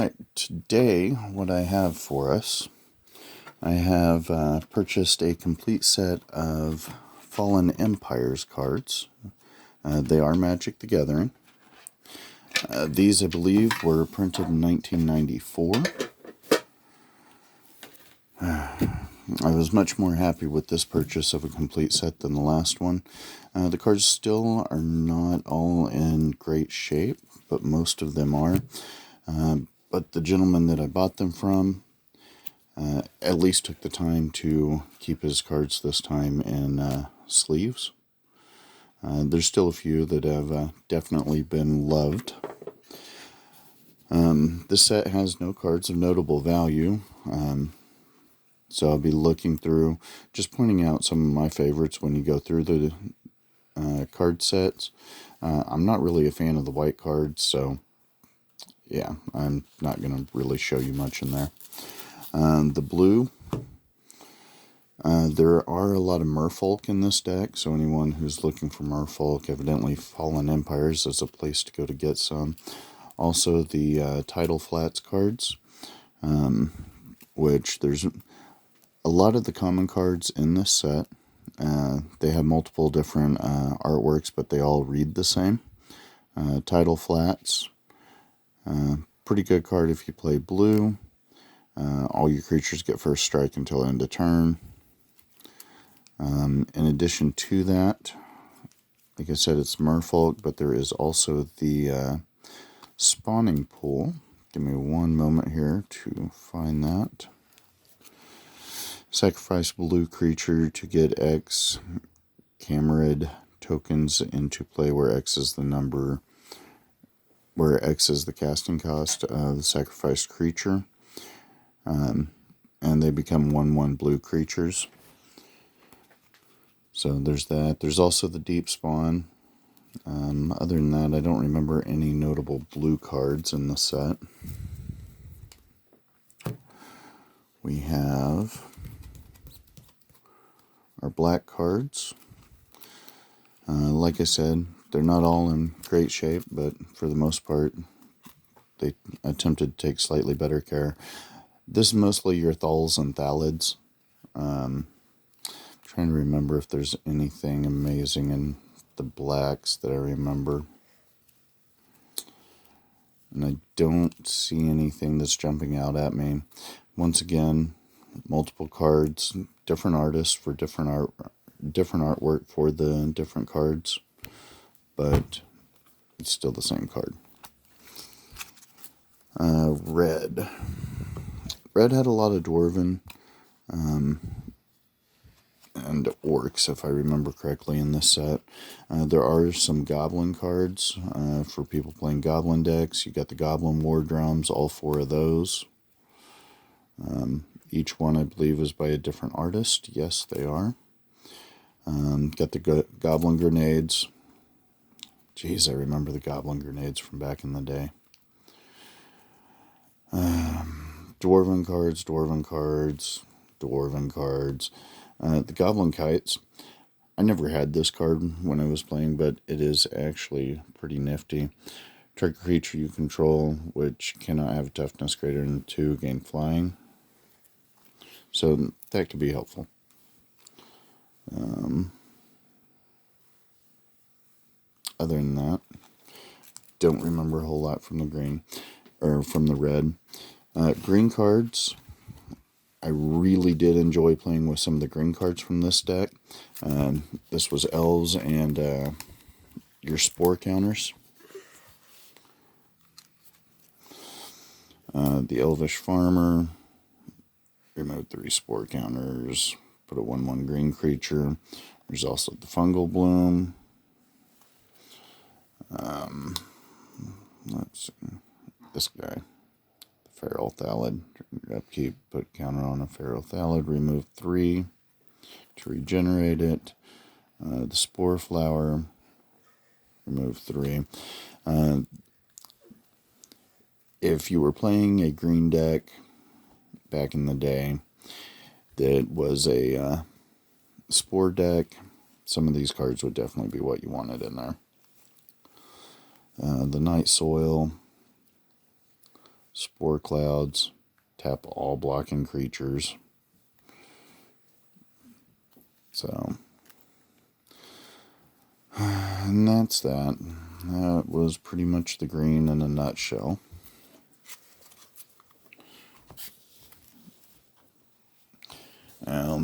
Alright, today what I have for us, I have purchased a complete set of Fallen Empires cards. They are Magic the Gathering. These, I believe, were printed in 1994. I was much more happy with this purchase of a complete set than the last one. The cards still are not all in great shape, but most of them are. But the gentleman that I bought them from at least took the time to keep his cards this time in sleeves. There's still a few that have definitely been loved. This set has no cards of notable value, so I'll be looking through, just pointing out some of my favorites when you go through the card sets. I'm not really a fan of the white cards, so yeah, I'm not going to really show you much in there. The blue, there are a lot of merfolk in this deck, so anyone who's looking for merfolk, evidently Fallen Empires is a place to go to get some. Also the Tidal Flats cards, which there's a lot of the common cards in this set. They have multiple different artworks, but they all read the same. Tidal Flats, pretty good card if you play blue. All your creatures get first strike until end of turn. In addition to that, like I said, it's merfolk, but there is also the spawning pool. Give me one moment here to find that. Sacrifice blue creature to get X Camarade tokens into play, where X is the number, where X is the casting cost of the sacrificed creature. And they become 1/1 blue creatures. So there's that. There's also the deep spawn. Other than that, I don't remember any notable blue cards in the set. We have our black cards. Like I said, they're not all in great shape, but for the most part, they attempted to take slightly better care. This is mostly your Thals and Thalids. Trying to remember if there's anything amazing in the blacks that I remember. And I don't see anything that's jumping out at me. Once again, multiple cards, different artists for different artwork for the different cards, but it's still the same card. Red. Red had a lot of Dwarven and Orcs, if I remember correctly, in this set. There are some Goblin cards for people playing Goblin decks. You got the Goblin War Drums, all 4 of those. Each one, I believe, is by a different artist. Yes, they are. Got the Goblin Grenades. Jeez, I remember the Goblin Grenades from back in the day. Dwarven cards, Dwarven cards, Dwarven cards. The Goblin Kites. I never had this card when I was playing, but it is actually pretty nifty. Target creature you control, which cannot have a toughness greater than 2, gain flying. So that could be helpful. Other than that, don't remember a whole lot from the green, or from the red. Green cards, I really did enjoy playing with some of the green cards from this deck. This was Elves and your Spore counters. The Elvish Farmer, remove 3 Spore counters, put a 1/1 green creature. There's also the Fungal Bloom. Let's see, this guy, the Feral Thalid. Upkeep, put counter on a Feral Thalid, remove 3 to regenerate it. The Spore Flower, remove 3. If you were playing a green deck back in the day that was a Spore deck, some of these cards would definitely be what you wanted in there. The Night Soil, Spore Clouds, tap all blocking creatures. So, and that's that. That was pretty much the green in a nutshell.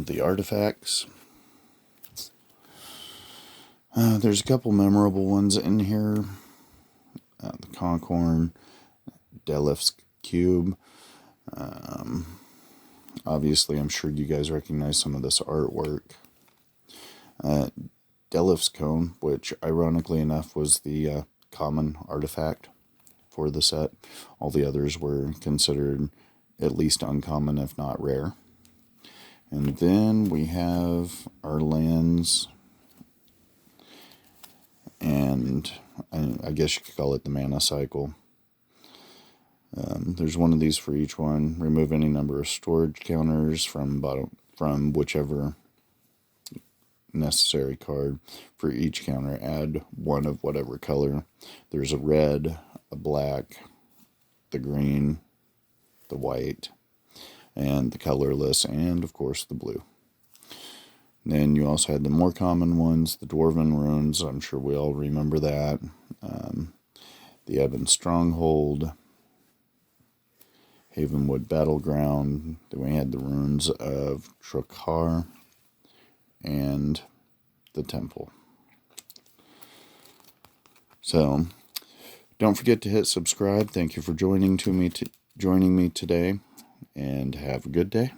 The artifacts. There's a couple memorable ones in here. The Conkhorn, Delif's Cube. Obviously, I'm sure you guys recognize some of this artwork. Delif's Cone, which ironically enough was the common artifact for the set. All the others were considered at least uncommon, if not rare. And then we have our lands, and I guess you could call it the mana cycle. There's one of these for each one. Remove any number of storage counters from whichever necessary card. For each counter, add one of whatever color. There's a red, a black, the green, the white, and the colorless, and of course the blue. Then you also had the more common ones, the Dwarven Runes. I'm sure we all remember that. The Ebon Stronghold, Havenwood Battleground. Then we had the runes of Trokar and the Temple. So, don't forget to hit subscribe. Thank you for joining me today, and have a good day.